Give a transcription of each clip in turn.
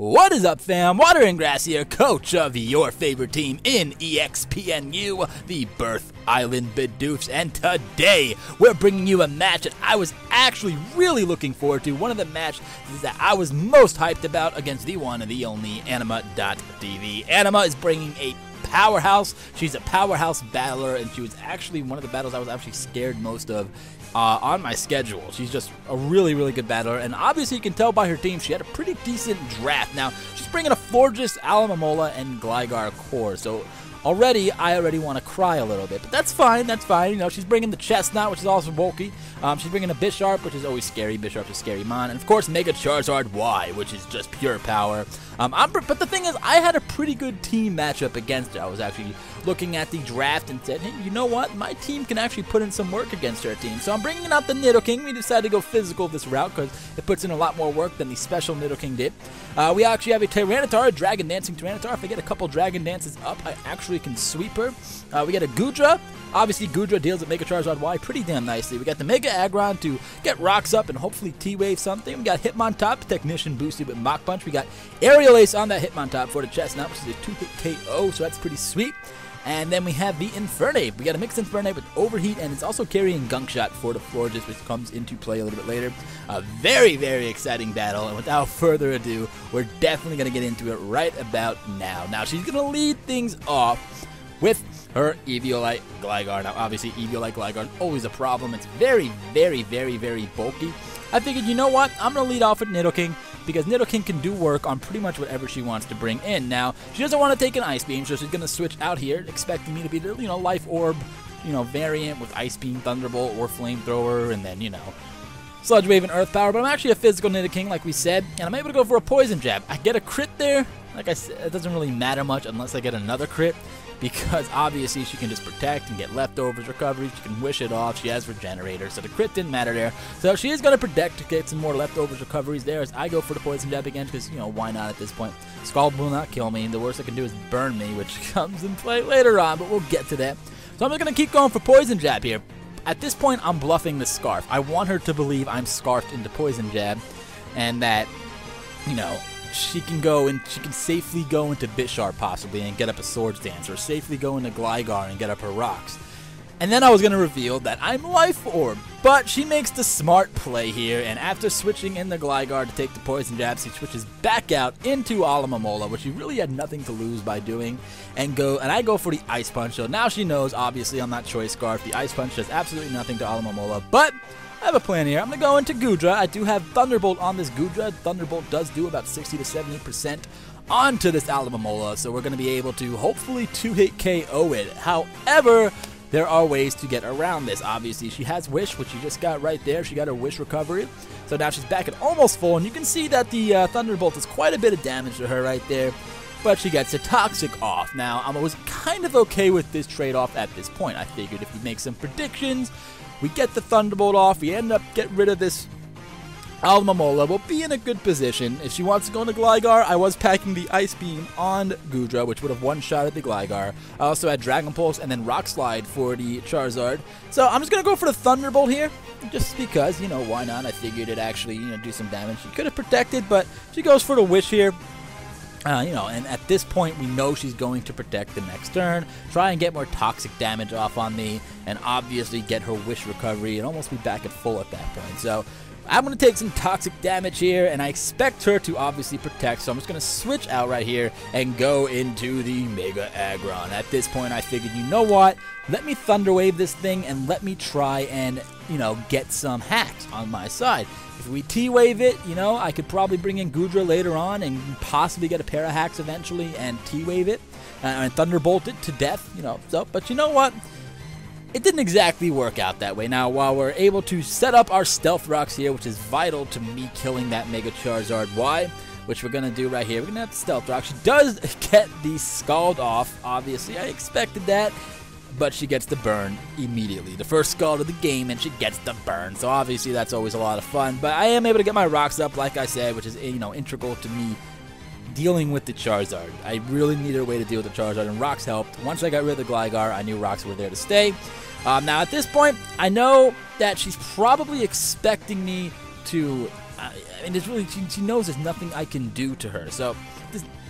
What is up, fam? Water and Grass here, coach of your favorite team in EXPNU, the Birth Island Bidoofs, and today we're bringing you a match that I was actually really looking forward to. One of the matches that I was most hyped about against the one and the only Anima.tv. Anima is bringing a powerhouse. She's a powerhouse battler, and she was actually one of the battles I was actually scared most of on my schedule. She's just a really, really good battler, and obviously you can tell by her team she had a pretty decent draft. Now, she's bringing a Florges, Alamamola, and Gligar core, so I already want to cry a little bit, but that's fine, You know, she's bringing the Chestnut, which is also bulky. She's bringing a Bisharp, which is always scary. Bisharp's a scary mon. And of course, Mega Charizard Y, which is just pure power. But the thing is, I had a pretty good team matchup against her. I was actually looking at the draft and said, hey, you know what? My team can actually put in some work against her team. So I'm bringing out the Nidoking. We decided to go physical this route because it puts in a lot more work than the special Nidoking did. We actually have a Tyranitar, a Dragon Dancing Tyranitar. If I get a couple Dragon Dances up, I actually can sweep her. We get a Goodra. Obviously, Goodra deals with Mega Charizard Y pretty damn nicely. We got the Mega Aggron to get rocks up and hopefully T-Wave something. We got Hitmontop, Technician boosted with Mach Punch. We got Aerial Ace on that Hitmontop for the Chestnut, which is a 2-hit KO, so that's pretty sweet. And then we have the Infernape. We got a mixed Infernape with Overheat, and it's also carrying Gunk Shot for the Florges, which comes into play a little bit later. A very, very exciting battle, and without further ado, we're definitely going to get into it right about now. Now, she's going to lead things off with her Eviolite Gligar. Now, obviously, Eviolite Gligar is always a problem. It's very, very, very, very bulky. I figured, you know what? I'm going to lead off with Nidoking, because Nidoking can do work on pretty much whatever she wants to bring in. Now, she doesn't want to take an Ice Beam, so she's going to switch out here, expecting me to be the, Life Orb, variant with Ice Beam, Thunderbolt, or Flamethrower, and then, Sludge Wave and Earth Power. But I'm actually a physical Nidoking, like we said, and I'm able to go for a Poison Jab. I get a crit there. Like I said, it doesn't really matter much unless I get another crit, because obviously she can just protect and get leftovers recovery. She can wish it off. She has Regenerator, so the crit didn't matter there. So she is going to protect to get some more leftovers recoveries there as I go for the Poison Jab again, because, why not at this point? Scald will not kill me. The worst it can do is burn me, which comes in play later on, but we'll get to that. So I'm just going to keep going for Poison Jab here. At this point, I'm bluffing the Scarf. I want her to believe I'm scarfed into Poison Jab, and that, she can go and she can safely go into Bisharp possibly and get up a Swords Dance, or safely go into Gligar and get up her rocks. And then I was going to reveal that I'm Life Orb, but she makes the smart play here, and after switching in the Gligar to take the Poison Jab, she switches back out into Alamamola, which she really had nothing to lose by doing, and I go for the Ice Punch. So now she knows, obviously, I'm not Choice Scarf. The Ice Punch does absolutely nothing to Alamamola, but I have a plan here. I'm going to go into Goodra. I do have Thunderbolt on this Goodra. Thunderbolt does do about 60 to 70% onto this Alamamola, so we're going to be able to hopefully 2-hit KO it. However, there are ways to get around this. Obviously, she has Wish, which she just got right there. She got her Wish recovery, so now she's back at almost full, and you can see that the Thunderbolt does quite a bit of damage to her right there, but she gets a Toxic off. Now, I was kind of okay with this trade-off at this point. I figured if we make some predictions, we get the Thunderbolt off, we end up getting rid of this Alamamola, we'll be in a good position. If she wants to go into Gligar, I was packing the Ice Beam on Goodra, which would have one-shotted the Gligar. I also had Dragon Pulse and then Rock Slide for the Charizard. So I'm just going to go for the Thunderbolt here, just because, why not? I figured it'd actually, do some damage. She could have protected, but she goes for the Wish here. And at this point, we know she's going to protect the next turn, try and get more toxic damage off on me, and obviously get her Wish recovery and almost be back at full at that point. So I'm going to take some toxic damage here, and I expect her to obviously protect, so I'm just going to switch out right here and go into the Mega Aggron. At this point, I figured, you know what? Let me Thunder Wave this thing, and let me try and, get some hacks on my side. If we T-Wave it, I could probably bring in Goodra later on and possibly get a pair of hacks eventually and T-Wave it and Thunderbolt it to death, but you know what? It didn't exactly work out that way. Now, while we're able to set up our Stealth Rocks here, which is vital to me killing that Mega Charizard Y, which we're going to do right here. We're going to have the Stealth Rock. She does get the Scald off, obviously. I expected that, but she gets the burn immediately. The first Scald of the game, and she gets the burn. So obviously that's always a lot of fun. But I am able to get my rocks up, like I said, which is integral to me dealing with the Charizard. I really needed a way to deal with the Charizard, and rocks helped. Once I got rid of the Gligar, I knew rocks were there to stay. Now at this point, I know that she's probably expecting me to I mean, there's really, she knows there's nothing I can do to her. So,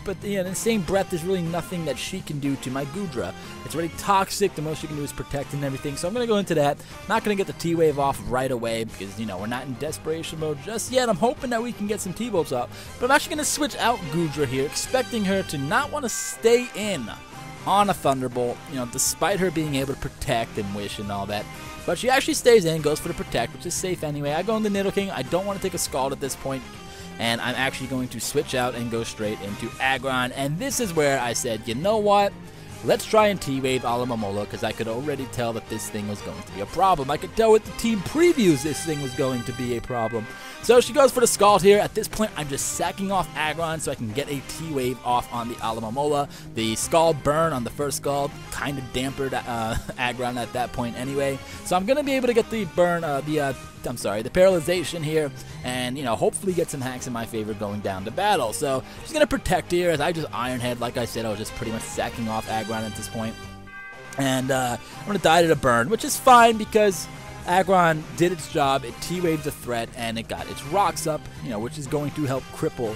but in the same breath, there's really nothing that she can do to my Goodra. It's already toxic. The most she can do is protect and everything. So I'm going to go into that. Not going to get the T-Wave off right away because, we're not in desperation mode just yet. I'm hoping that we can get some T-Bulbs up. But I'm actually going to switch out Goodra here, expecting her to not want to stay in on a Thunderbolt, despite her being able to protect and wish and all that. But she actually stays in, goes for the protect, which is safe anyway. I go into Nidoking. I don't want to take a Scald at this point. And I'm actually going to switch out and go straight into Aggron. And this is where I said, you know what? Let's try and T-Wave Alomomola, because I could already tell that this thing was going to be a problem. I could tell with the team previews this thing was going to be a problem. So she goes for the Scald here. At this point, I'm just sacking off Aggron so I can get a T-Wave off on the Alomomola. The Scald burn on the first Scald kind of dampened Aggron at that point anyway. So I'm going to be able to get the burn, the paralyzation here, and, hopefully get some hacks in my favor going down to battle. So she's going to protect here as I just Iron Head. Like I said, I was just pretty much sacking off Aggron at this point. And I'm going to die to the burn, which is fine because Aggron did its job. It T-waved the threat, and it got its rocks up, which is going to help cripple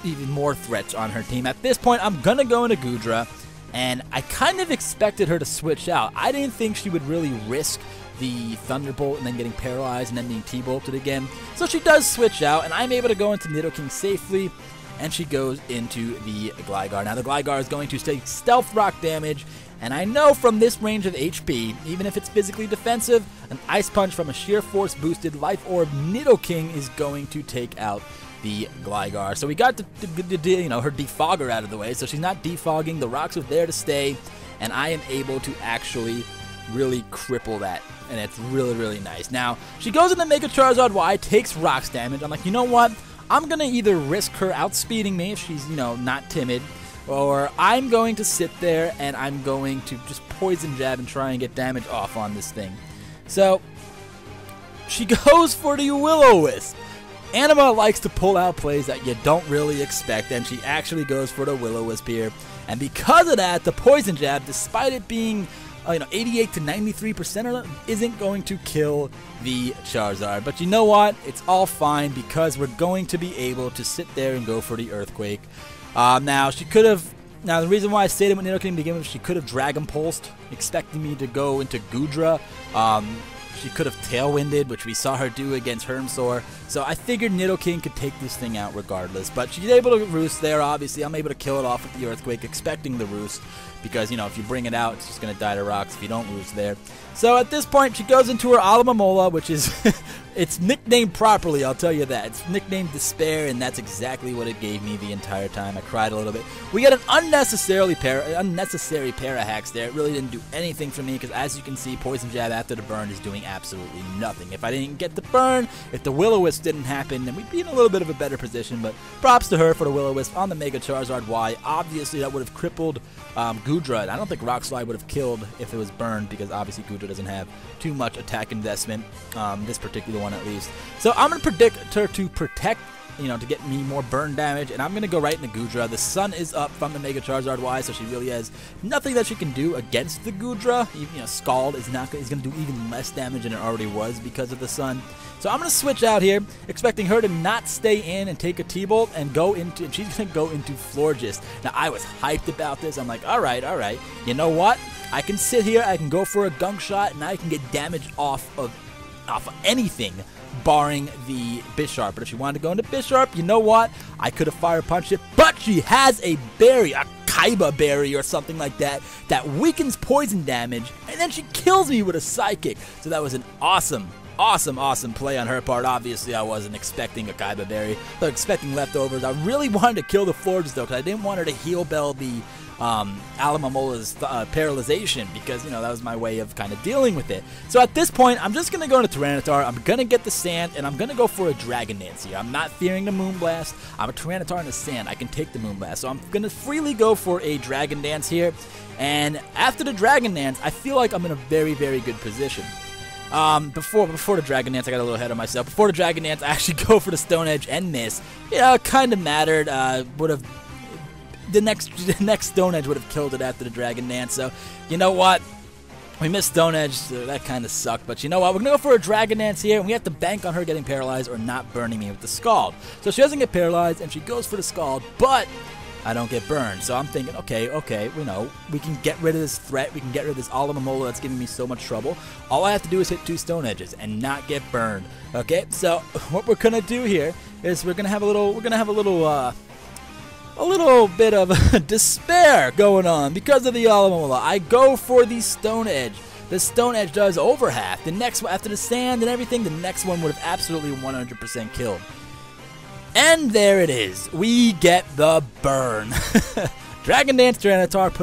even more threats on her team. At this point, I'm going to go into Goodra, and I kind of expected her to switch out. I didn't think she would really risk the Thunderbolt and then getting paralyzed and then being T-bolted again. So she does switch out, and I'm able to go into Nidoking safely, and she goes into the Gligar. Now the Gligar is going to take Stealth Rock damage, and I know from this range of HP, even if it's physically defensive, an Ice Punch from a Sheer Force boosted Life Orb Nidoking is going to take out the Gligar. So we got her defogger out of the way, so she's not defogging. The rocks are there to stay, and I am able to actually really cripple that, and it's really, really nice. Now, she goes into Mega Charizard Y, takes rocks damage. I'm like, you know what? I'm going to either risk her outspeeding me if she's, not timid, or I'm going to sit there and I'm going to just Poison Jab and try and get damage off on this thing. So, she goes for the Will-O-Wisp. Anima likes to pull out plays that you don't really expect, and she actually goes for the Will-O-Wisp here. And because of that, the Poison Jab, despite it being 88 to 93% isn't going to kill the Charizard. But you know what? It's all fine because we're going to be able to sit there and go for the Earthquake. Now, she could have... Now, the reason why I stayed with Nidoking to begin with, she could have Dragon Pulsed, expecting me to go into Goodra. She could have Tailwinded, which we saw her do against Hermsaur. So I figured Nidoking could take this thing out regardless. But she's able to Roost there, obviously. I'm able to kill it off with the Earthquake, expecting the Roost. Because, if you bring it out, it's just going to die to rocks if you don't Roost there. So at this point, she goes into her Alomomola, which is... it's nicknamed properly, I'll tell you that. It's nicknamed Despair, and that's exactly what it gave me the entire time. I cried a little bit. We got an unnecessary para hacks there. It really didn't do anything for me, because as you can see, Poison Jab after the burn is doing absolutely nothing. If I didn't get the burn, if the Will-O-Wisp didn't happen, then we'd be in a little bit of a better position. But props to her for the Will-O-Wisp on the Mega Charizard Y. Obviously, that would have crippled Goodra. I don't think Rock Slide would have killed if it was burned, because obviously Goodra doesn't have too much attack investment, this particular one at least. So I'm going to predict her to protect, to get me more burn damage, and I'm going to go right into Goodra. The sun is up from the Mega Charizard Y, so she really has nothing that she can do against the Goodra. Scald is going to do even less damage than it already was because of the sun. So I'm going to switch out here, expecting her to not stay in and take a T-Bolt and she's going to go into Florges. Now, I was hyped about this. I'm like, all right. You know what? I can sit here, I can go for a Gunk Shot, and I can get damage off of anything, barring the Bisharp. But if she wanted to go into Bisharp, you know what? I could have Fire Punched it, but she has a berry, a Kaiba berry or something like that, that weakens poison damage, and then she kills me with a Psychic. So that was an awesome play on her part. Obviously, I wasn't expecting a Kaiba berry, but expecting leftovers. I really wanted to kill the Florges, though, because I didn't want her to heal bell the Alamomola's paralyzation, because, that was my way of kind of dealing with it. So at this point, I'm just going to go into Tyranitar. I'm going to get the Sand, and I'm going to go for a Dragon Dance here. I'm not fearing the Moonblast. I'm a Tyranitar in the Sand. I can take the Moonblast. So I'm going to freely go for a Dragon Dance here. And after the Dragon Dance, I feel like I'm in a very, very good position. Before the Dragon Dance, I got a little ahead of myself. Before the Dragon Dance, I actually go for the Stone Edge and miss. It kind of mattered. The next Stone Edge would have killed it after the Dragon Dance. So, you know what? We missed Stone Edge, so that kind of sucked. But you know what? We're going to go for a Dragon Dance here, and we have to bank on her getting paralyzed or not burning me with the Scald. So she doesn't get paralyzed, and she goes for the Scald, but I don't get burned. So I'm thinking, okay, we know we can get rid of this threat. We can get rid of this Alamamola that's giving me so much trouble. All I have to do is hit 2 Stone Edges and not get burned. Okay, so what we're going to do here is we're going to have a little bit of despair going on because of the Alamamola. I go for the Stone Edge. The Stone Edge does over half. The next one, after the sand and everything, the next one would have absolutely 100% killed. And there it is. We get the burn. Dragon Dance Tyranitar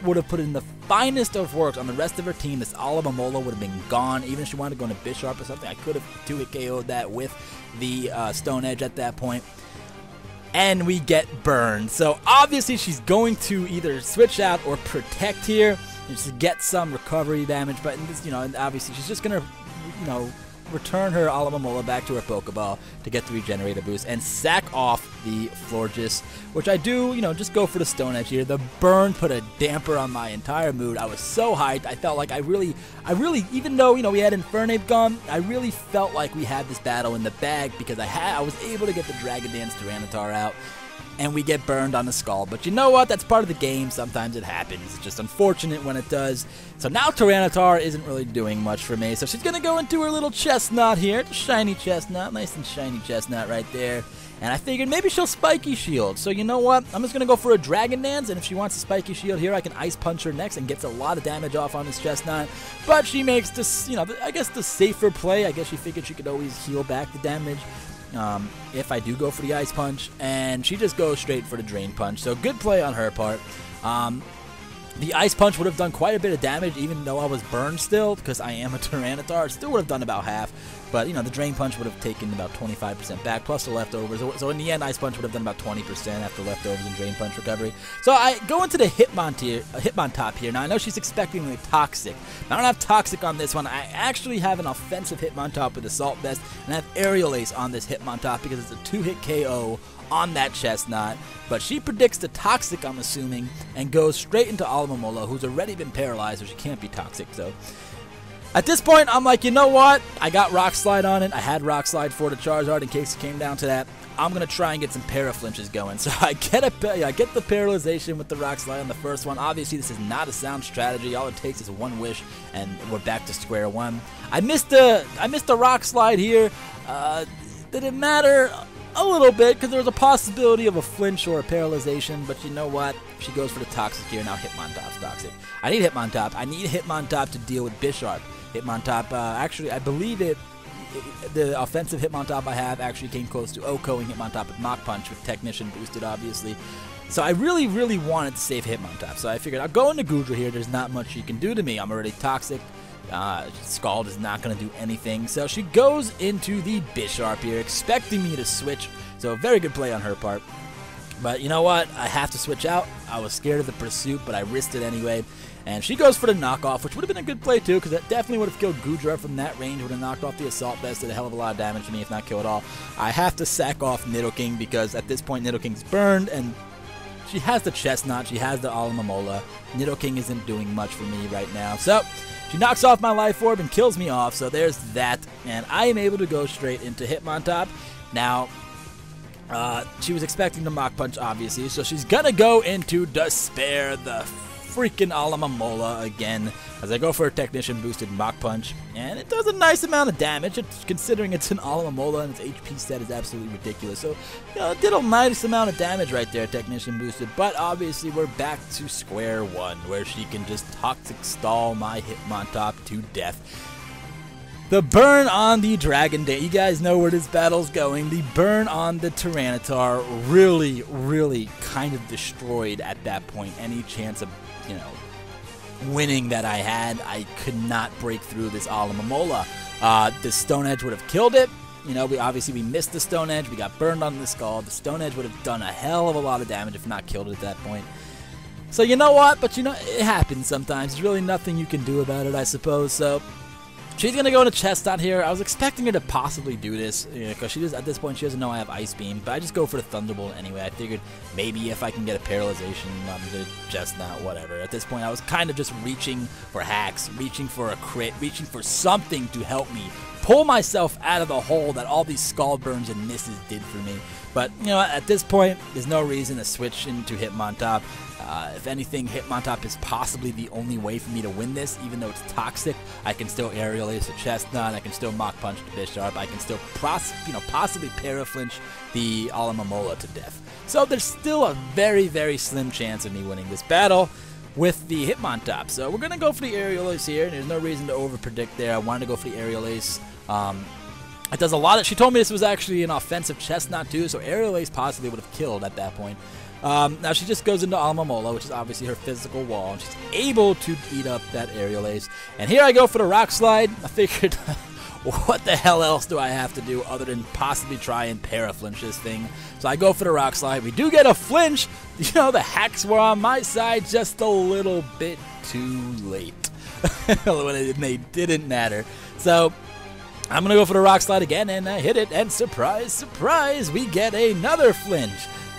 would have put in the finest of work on the rest of her team. This Alamamola would have been gone. Even if she wanted to go into Bisharp or something, I could have 2-hit KO'd that with the Stone Edge at that point. And we get burned. So obviously she's going to either switch out or protect here just to get some recovery damage. But in this, and obviously she's just gonna, return her Alamamola back to her Pokeball to get the Regenerator boost and sack off the Florges, which I do, just go for the Stone Edge here. The burn put a damper on my entire mood. I was so hyped. I felt like I really, even though, we had Infernape gone, I really felt like we had this battle in the bag because I was able to get the Dragon Dance Tyranitar out. And we get burned on the Scald. But you know what? That's part of the game. Sometimes it happens. It's just unfortunate when it does. So now Tyranitar isn't really doing much for me. So she's going to go into her little Chestnut here. Shiny Chestnut. Nice and shiny Chestnut right there. And I figured maybe she'll Spiky Shield. So you know what? I'm just going to go for a Dragon Dance. And if she wants a Spiky Shield here, I can Ice Punch her next and gets a lot of damage off on this Chestnut. But she makes this, I guess the safer play. I guess she figured she could always heal back the damage. If I do go for the Ice Punch, and she just goes straight for the Drain Punch. So good play on her part. The Ice Punch would have done quite a bit of damage, even though I was burned still, because I am a Tyranitar. Still would have done about half, but, the Drain Punch would have taken about 25% back, plus the leftovers. So in the end, Ice Punch would have done about 20% after leftovers and Drain Punch recovery. So I go into the Hitmontop here. Now, I know she's expecting the Toxic. I don't have Toxic on this one. I actually have an offensive Hitmontop with Assault Vest, and I have Aerial Ace on this Hitmontop because it's a 2-hit KO on that Chestnut. But she predicts the Toxic, I'm assuming, and goes straight into Alamamola, who's already been paralyzed, so she can't be Toxic. So at this point, I'm like, you know what? I got Rock Slide on it. I had Rock Slide for the Charizard in case it came down to that. I'm going to try and get some Paraflinches going. So I get the Paralyzation with the Rock Slide on the first one. Obviously, this is not a sound strategy. All it takes is one wish, and we're back to square one. I missed the Rock Slide here. Didn't matter a little bit because there was a possibility of a flinch or a paralyzation, but you know what? She goes for the Toxic here. Now Hitmontop's Toxic. I need Hitmontop. I need Hitmontop to deal with Bisharp. Hitmontop, actually, I believe the offensive Hitmontop I have actually came close to OHKOing Hitmontop with Mach Punch with Technician boosted, obviously. So I really, really wanted to save Hitmontop. So I figured I'll go into Goodra here. There's not much she can do to me. I'm already Toxic. Scald is not going to do anything. So she goes into the Bisharp here, expecting me to switch. So a very good play on her part. But you know what? I have to switch out. I was scared of the pursuit, but I risked it anyway. And she goes for the knockoff, which would have been a good play too, because that definitely would have killed Goodra from that range. Would have knocked off the Assault Vest, did a hell of a lot of damage to me, if not kill at all. I have to sack off Nidoking because at this point Nidoking's burned, and she has the Chestnut, she has the Alamamola. Nidoking isn't doing much for me right now. So she knocks off my Life Orb and kills me off, so there's that. And I am able to go straight into Hitmontop. Now, she was expecting the Mach Punch, obviously, so she's gonna go into Despair, the freaking Alamamola again, as I go for a Technician boosted Mach Punch, and it does a nice amount of damage, considering it's an Alamamola and its HP set is absolutely ridiculous. So, it did a nice amount of damage right there, Technician boosted, but obviously we're back to square one, where she can just Toxic Stall my Hitmontop to death. The burn on the Dragon Dance, you guys know where this battle's going. The burn on the Tyranitar really, really kind of destroyed at that point any chance of, winning that I had. I could not break through this Alamamola. The Stone Edge would have killed it. We missed the Stone Edge. We got burned on the Skull. The Stone Edge would have done a hell of a lot of damage, if not killed it at that point. So you know what? But it happens sometimes. There's really nothing you can do about it, I suppose. So She's going to go into Chestnut here. I was expecting her to possibly do this, because she does, at this point she doesn't know I have Ice Beam, but I just go for the Thunderbolt anyway. I figured maybe if I can get a Paralyzation on the Chestnut, whatever. At this point I was kind of just reaching for hacks, reaching for a crit, reaching for something to help me pull myself out of the hole that all these Scald Burns and misses did for me. But, you know, at this point, there's no reason to switch into Hitmontop. If anything, Hitmontop is possibly the only way for me to win this, even though it's toxic. I can still Aerial Ace the Chestnut, I can still Mach Punch the Bisharp, I can still possibly Paraflinch the Alomomola to death. So there's still a very, very slim chance of me winning this battle with the Hitmontop. So we're going to go for the Aerial Ace here, and there's no reason to over-predict there. I wanted to go for the Aerial Ace. It does a lot. She told me this was actually an offensive Chestnut too, so Aerial Ace possibly would have killed at that point. Now she just goes into Alomomola, which is obviously her physical wall, and she's able to eat up that Aerial Ace. And here I go for the Rock Slide. I figured, what the hell else do I have to do other than possibly try and Paraflinch this thing? So I go for the Rock Slide. We do get a flinch. You know, the hacks were on my side just a little bit too late. They didn't matter. So I'm going to go for the Rock Slide again, and I hit it, and surprise, surprise, we get another flinch.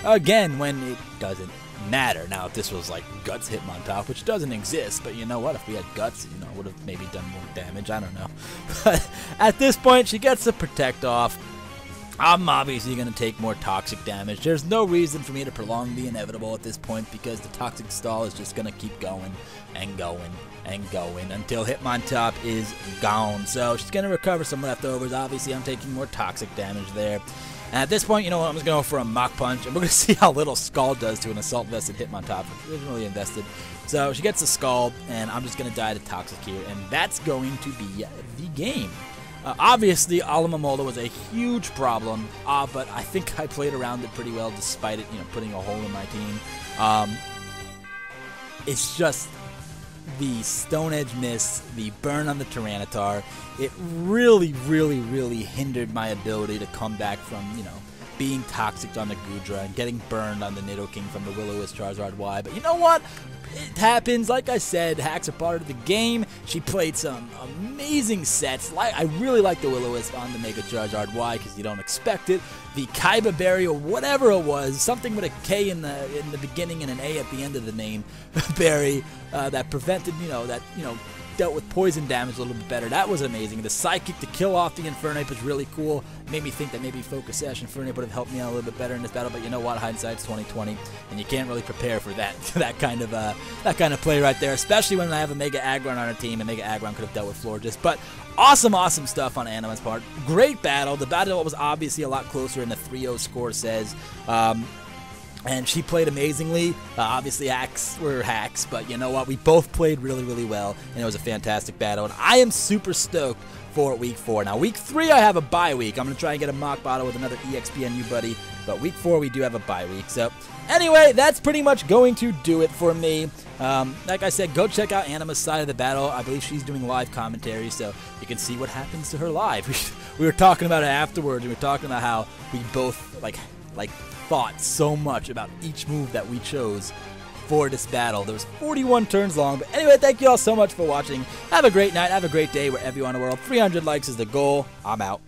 Again, when it doesn't matter. Now, if this was like Guts Hitmontop, which doesn't exist, but you know what? If we had Guts, you know, it would have maybe done more damage. I don't know. But at this point, she gets the Protect off. I'm obviously going to take more toxic damage. There's no reason for me to prolong the inevitable at this point, because the toxic stall is just going to keep going and going and going until Hitmontop is gone. So she's going to recover some leftovers. Obviously, I'm taking more toxic damage there. And at this point, you know what, I'm just going to go for a Mach Punch, and we're going to see how little Scald does to an Assault Vested Hitmontop. It wasn't really invested. So she gets the Scald, and I'm just going to die to Toxic here, and that's going to be the game. Obviously, Alomomola was a huge problem, but I think I played around it pretty well despite it, you know, putting a hole in my team. It's just the Stone Edge miss, the burn on the Tyranitar, it really, really, really hindered my ability to come back from, you know, being toxic on the Goodra and getting burned on the Nidoking from the Will-O-Wisp Charizard Y. But you know what? It happens. Like I said, hacks are part of the game. She played some amazing sets. I really like the Will-O-Wisp on the Mega Charizard Y because you don't expect it. The Kaiba Berry or whatever it was, something with a K in the beginning and an A at the end of the name, Berry, that prevented, dealt with poison damage a little bit better. That was amazing. The Psychic to kill off the Infernape was really cool. It made me think that maybe Focus Sash Infernape would have helped me out a little bit better in this battle, but you know what? Hindsight's 20/20, and you can't really prepare for that that kind of play right there, especially when I have a Mega Aggron on our team, and Mega Aggron could have dealt with Florges. But awesome stuff on Anima's part. Great battle. The battle was obviously a lot closer than the 3-0 score says. And she played amazingly. Obviously, hacks were hacks, but you know what? We both played really, really well, and it was a fantastic battle. And I am super stoked for Week 4. Now, Week 3, I have a bye week. I'm going to try and get a mock bottle with another EXPNU buddy, but Week 4, we do have a bye week. So, anyway, that's pretty much going to do it for me. Like I said, go check out Anima's side of the battle. I believe she's doing live commentary, so you can see what happens to her live. We were talking about it afterwards, and we were talking about how we both, like thought so much about each move that we chose for this battle. There was 41 turns long, but anyway, thank you all so much for watching. Have a great night, have a great day wherever you are in the world. 300 likes is the goal. I'm out.